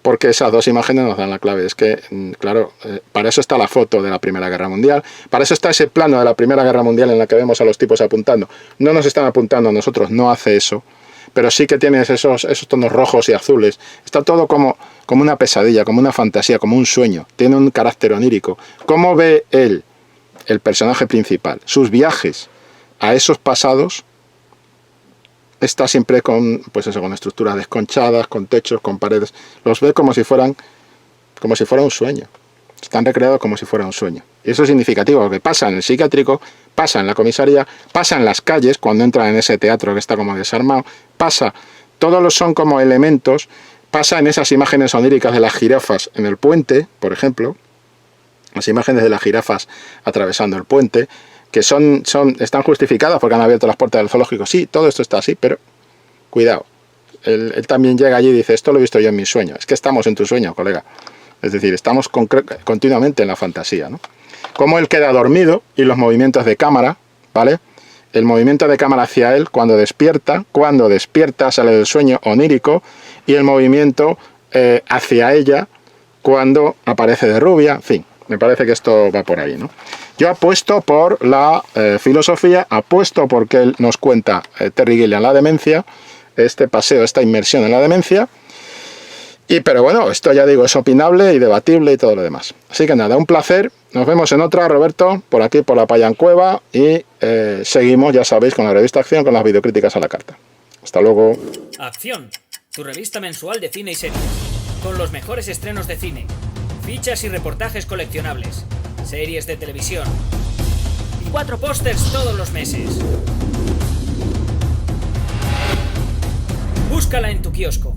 Porque esas dos imágenes nos dan la clave. Es que, claro, para eso está la foto de la Primera Guerra Mundial, para eso está ese plano de la Primera Guerra Mundial en la que vemos a los tipos apuntando. No nos están apuntando a nosotros, no hace eso, pero sí que tienes esos tonos rojos y azules. Está todo como una pesadilla, como una fantasía, como un sueño. Tiene un carácter onírico. ¿Cómo ve él, el personaje principal, sus viajes a esos pasados? Está siempre con estructuras desconchadas, con techos, con paredes. Los ve como si fuera un sueño. Están recreados como si fuera un sueño. Y eso es significativo, porque pasa en el psiquiátrico, pasa en la comisaría, pasa en las calles, cuando entran en ese teatro que está como desarmado, todos son como elementos, pasa en esas imágenes oníricas de las jirafas en el puente, por ejemplo, las imágenes de las jirafas atravesando el puente, que están justificadas porque han abierto las puertas del zoológico. Sí, todo esto está así, pero cuidado. Él también llega allí y dice, esto lo he visto yo en mi sueño. Es que estamos en tu sueño, colega. Es decir, estamos continuamente en la fantasía, ¿no? Cómo él queda dormido y los movimientos de cámara, ¿vale? El movimiento de cámara hacia él cuando despierta sale del sueño onírico, y el movimiento hacia ella cuando aparece de rubia, en fin. Me parece que esto va por ahí, ¿no? Yo apuesto por la filosofía, apuesto porque él nos cuenta, Terry Gilliam, la demencia, este paseo, esta inmersión en la demencia. Pero bueno, esto ya digo, es opinable y debatible y todo lo demás. Así que nada, un placer. Nos vemos en otra, Roberto, por aquí, por la Payancueva. Y seguimos, ya sabéis, con la revista Acción, con las videocríticas a la carta. Hasta luego.
Acción, tu revista mensual de cine y series. Con los mejores estrenos de cine, fichas y reportajes coleccionables, series de televisión y 4 pósters todos los meses. Búscala en tu kiosco.